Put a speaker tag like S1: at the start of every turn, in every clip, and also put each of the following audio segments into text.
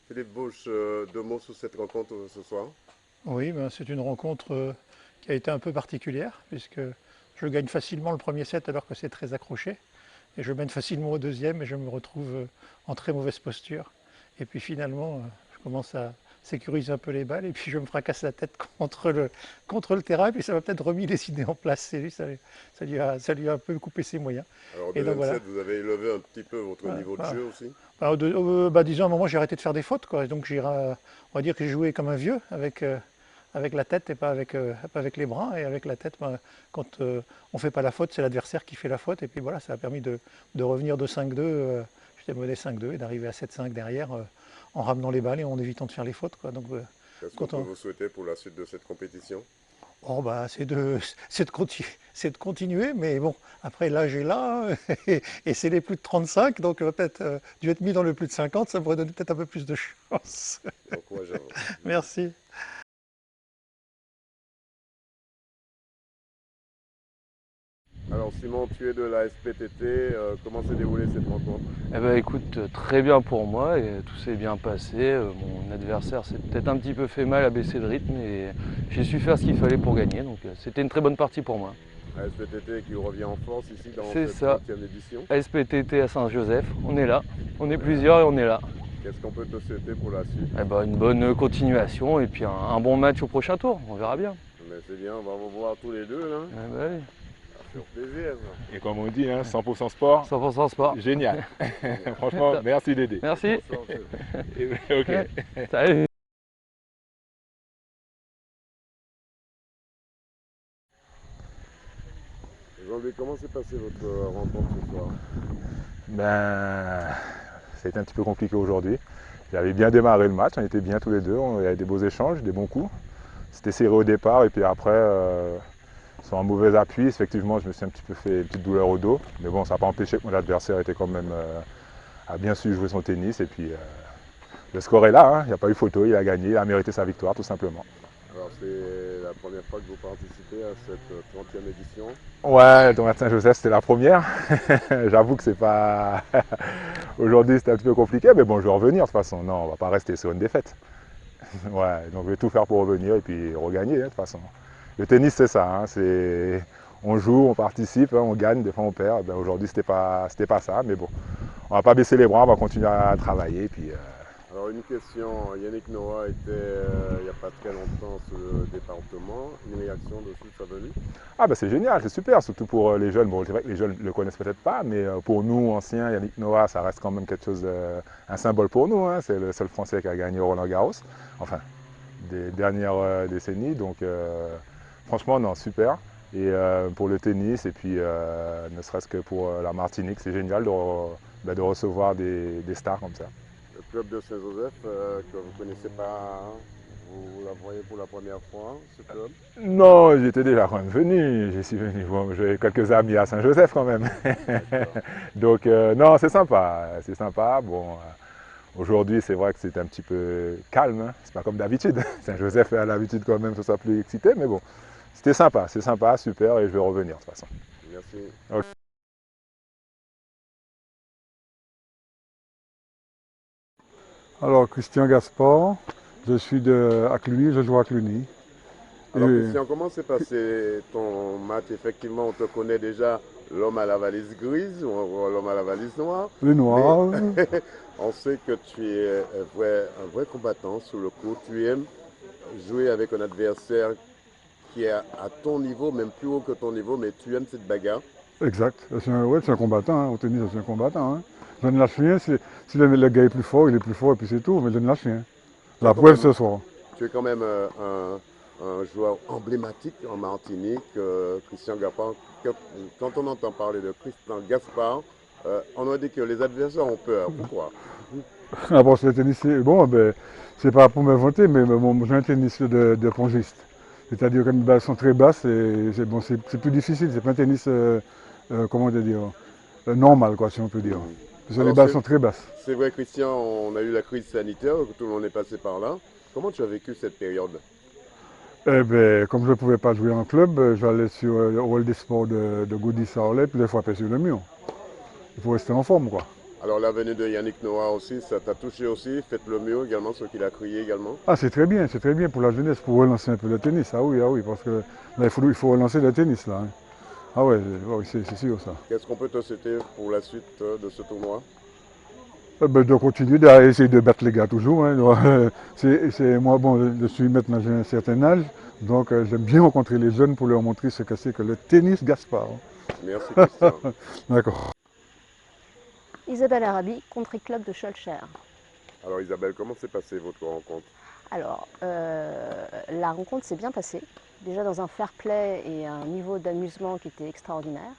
S1: Philippe Bouche, deux mots sur cette rencontre ce soir.
S2: Oui, ben, c'est une rencontre qui a été un peu particulière, puisque je gagne facilement le premier set alors que c'est très accroché, et je mène facilement au deuxième et je me retrouve en très mauvaise posture. Et puis finalement, je commence à sécuriser un peu les balles, et puis je me fracasse la tête contre le terrain, et puis ça m'a peut-être remis les idées en place. Et lui, ça lui a un peu coupé ses moyens.
S1: Alors, au
S2: Et donc
S1: deuxième
S2: voilà.
S1: set, vous avez élevé un petit peu votre
S2: Voilà,
S1: niveau de
S2: voilà.
S1: jeu aussi.
S2: Bah, disons, à un moment, j'ai arrêté de faire des fautes, quoi. Et donc, on va dire que j'ai joué comme un vieux, avec la tête et pas avec les bras. Et avec la tête, ben, quand on ne fait pas la faute, c'est l'adversaire qui fait la faute. Et puis voilà, ça a permis de revenir de 5-2. J'étais mené 5-2 et d'arriver à 7-5 derrière en ramenant les balles et en évitant de faire les fautes, quoi. Donc,
S1: Qu'est-ce qu'on
S2: quand
S1: peut
S2: on,
S1: vous souhaiter pour la suite de cette compétition?
S2: oh, bah, c'est de continuer, mais bon, après l'âge est là, et c'est les plus de 35, donc peut-être dû être mis dans le plus de 50, ça pourrait donner peut-être un peu plus de chance.
S1: Bon courage à vous.
S2: Merci.
S1: Alors, Simon, tu es de la SPTT. Comment s'est déroulée cette rencontre?
S3: Eh ben écoute, très bien pour moi et tout s'est bien passé. Mon adversaire s'est peut-être un petit peu fait mal à baisser de rythme et j'ai su faire ce qu'il fallait pour gagner. Donc c'était une très bonne partie pour moi.
S1: La SPTT qui revient en force ici dans
S3: C'est
S1: cette
S3: ça.
S1: 30e édition.
S3: SPTT à Saint-Joseph, on est là. On est plusieurs et on est là.
S1: Qu'est-ce qu'on peut te souhaiter pour la suite?
S3: Eh ben, une bonne continuation et puis un bon match au prochain tour. On verra bien.
S1: Mais c'est bien, on va vous voir tous les deux là.
S3: Eh ben, oui.
S1: Ça fait plaisir.
S4: Et comme on dit, hein, 100% sport,
S3: 100% sport.
S4: génial. Franchement, merci d'aider.
S3: Merci.
S1: Bonsoir, chef.
S4: Ok.
S3: Salut.
S1: Jean-Louis, comment s'est passée votre rencontre ce soir?
S4: Ben, ça a été un petit peu compliqué aujourd'hui. J'avais bien démarré le match, on était bien tous les deux, on avait des beaux échanges, des bons coups. C'était serré au départ et puis après, sur un mauvais appui, effectivement, je me suis un petit peu fait une petite douleur au dos. Mais bon, ça n'a pas empêché que mon adversaire était quand même a bien su jouer son tennis. Et puis le score est là, hein, il n'y a pas eu photo, il a gagné, il a mérité sa victoire tout simplement.
S1: Alors, c'est la première fois que vous participez à cette 30e édition.
S4: Ouais, le tournoi de Saint-Joseph, c'était la première. J'avoue que c'est pas. Aujourd'hui, c'était un petit peu compliqué, mais bon, je vais revenir de toute façon. Non, on va pas rester sur une défaite. Ouais, donc je vais tout faire pour revenir et puis regagner, hein, de toute façon. Le tennis, c'est ça. Hein, on joue, on participe, hein, on gagne, des fois on perd. Ben, aujourd'hui, c'était pas ça, mais bon, on va pas baisser les bras, on va continuer à travailler. Et puis,
S1: Alors, une question. Yannick Noah était il n'y a pas très longtemps sur le département. Une réaction dessus de sa venue?
S4: Ah ben c'est génial, c'est super, surtout pour les jeunes. Bon, c'est vrai que les jeunes ne le connaissent peut-être pas, mais pour nous, anciens, Yannick Noah, ça reste quand même quelque chose, un symbole pour nous. Hein. C'est le seul Français qui a gagné Roland Garros, enfin, des dernières décennies. Donc, franchement, non, super. Et pour le tennis, et puis ne serait-ce que pour la Martinique, c'est génial de recevoir des stars comme ça.
S1: Le club de Saint-Joseph, que vous ne connaissez pas, hein, vous la voyez pour la première fois, ce club?
S4: Non, j'étais déjà quand même venu. J'y suis venu. Bon, j'ai quelques amis à Saint-Joseph quand même. Donc, non, c'est sympa. C'est sympa. Bon, aujourd'hui, c'est vrai que c'est un petit peu calme. Hein. C'est pas comme d'habitude. Saint-Joseph a l'habitude quand même que ce soit plus excité. Mais bon, c'était sympa. C'est sympa, super. Et je vais revenir de toute façon.
S1: Merci.
S4: Ok.
S5: Alors, Christian Gaspard, je suis à Cluny, je joue à Cluny.
S1: Alors,
S5: Et-
S1: Christian, comment s'est passé ton match? Effectivement, on te connaît déjà l'homme à la valise grise ou l'homme à la valise noire.
S5: les
S1: Mais
S5: Noirs,
S1: on sait que tu es un vrai combattant sur le court. Tu aimes jouer avec un adversaire qui est à ton niveau, même plus haut que ton niveau, mais tu aimes cette bagarre.
S5: exact. Ouais, c'est un combattant, hein. Au tennis, c'est un combattant. Hein. Je ne lâche rien, si le gars est plus fort, il est plus fort et puis c'est tout, mais je ne lâche rien.
S1: Tu es
S5: La
S1: quand
S5: preuve
S1: même,
S5: ce soir.
S1: tu es quand même un joueur emblématique en Martinique, Christian Gaspard. Quand on entend parler de Christian Gaspard, on a dit que les adversaires ont peur. Pourquoi?
S5: Ah bon, c'est le tennis, bon, ben, c'est pas pour me vanter, mais bon, j'ai un tennis de pongiste. C'est-à-dire que mes balles sont très basses et bon, c'est plus difficile, c'est pas un tennis, comment te dire, normal, quoi, si on peut dire.
S1: Mhm.
S5: Parce que les
S1: Alors,
S5: balles sont très basses.
S1: c'est vrai, Christian, on a eu la crise sanitaire, tout le monde est passé par là. Comment tu as vécu cette période?
S5: Eh ben, comme je ne pouvais pas jouer en club, j'allais sur le Hall des sports de Goody Sarlet, puis les frapper sur le mur. Il faut rester en forme, quoi.
S1: Alors la venue de Yannick Noah aussi, ça t'a touché aussi? Faites le mieux également, ce qu'il a crié également.
S5: Ah, c'est très bien pour la jeunesse, pour relancer un peu le tennis. Ah oui, parce que là, il faut relancer le tennis là, hein. Ah ouais, ouais, c'est sûr ça.
S1: Qu'est-ce qu'on peut te souhaiter pour la suite de ce tournoi?
S5: Ben, de continuer d'essayer de battre les gars toujours, hein. Donc, moi, bon, je suis maintenant, j'ai un certain âge, donc j'aime bien rencontrer les jeunes pour leur montrer ce que c'est que le tennis Gaspard.
S1: Merci Christian.
S5: D'accord.
S6: Isabelle Arabi, Country Club de Schœlcher.
S1: Alors Isabelle, comment s'est passée votre rencontre?
S6: Alors, la rencontre s'est bien passée, déjà dans un fair play et un niveau d'amusement qui était extraordinaire.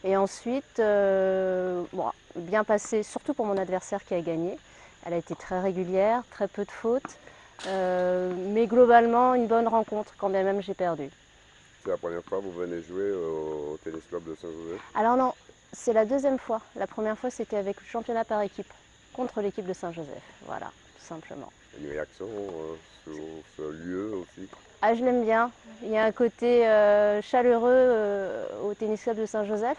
S6: Et ensuite, bon, bien passé, surtout pour mon adversaire qui a gagné. Elle a été très régulière, très peu de fautes, mais globalement une bonne rencontre, quand bien même j'ai perdu.
S1: C'est la première fois que vous venez jouer au tennis club de Saint-Joseph?
S6: Alors non, c'est la deuxième fois. La première fois c'était avec le championnat par équipe, contre l'équipe de Saint-Joseph, voilà, tout simplement.
S1: Une réaction sur ce lieu aussi?
S6: Ah, je l'aime bien. Il y a un côté chaleureux au tennis club de Saint-Joseph.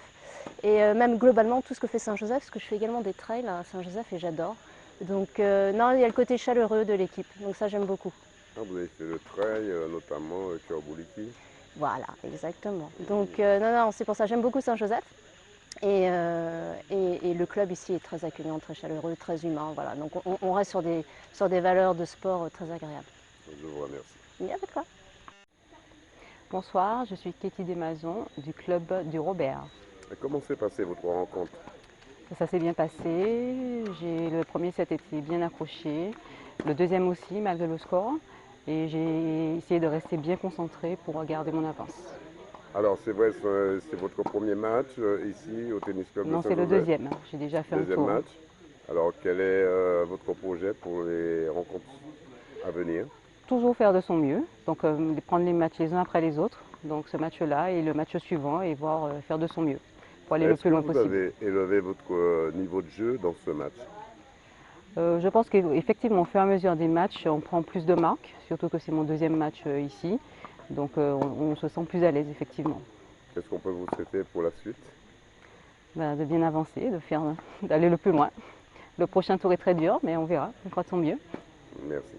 S6: Et même globalement, tout ce que fait Saint-Joseph, parce que je fais également des trails à Saint-Joseph et j'adore. Donc non, il y a le côté chaleureux de l'équipe. Donc ça, j'aime beaucoup.
S1: Ah, vous avez fait le trail, notamment Kirbouliki.
S6: Voilà, exactement. Donc non, c'est pour ça, j'aime beaucoup Saint-Joseph. Et le club ici est très accueillant, très chaleureux, très humain. Voilà. Donc on reste sur des valeurs de sport très agréables.
S1: Je vous remercie.
S6: Il y a de quoi.
S7: Bonsoir, je suis Katie Desmazons du club du Robert.
S1: Et comment s'est passée votre rencontre?
S7: Ça s'est bien passé, le premier set était bien accroché, le deuxième aussi malgré le score, et j'ai essayé de rester bien concentrée pour garder mon avance.
S1: Alors c'est vrai, c'est votre premier match ici au tennis club de
S7: Non, c'est
S1: Saint-Joseph?
S7: le deuxième, j'ai déjà fait un
S1: Deuxième
S7: tour.
S1: match. Alors quel est votre projet pour les rencontres à venir?
S7: Toujours faire de son mieux, donc prendre les matchs les uns après les autres, donc ce match-là et le match suivant, et voir faire de son mieux pour aller le plus loin possible.
S1: Est-ce que vous avez élevé votre niveau de jeu dans ce match?
S7: Je pense qu'effectivement, au fur et à mesure des matchs, on prend plus de marques, surtout que c'est mon deuxième match ici, donc on se sent plus à l'aise effectivement.
S1: Qu'est-ce qu'on peut vous souhaiter pour la suite?
S7: De bien avancer, d'aller le plus loin. Le prochain tour est très dur, mais on verra, on fera de son mieux.
S1: Merci.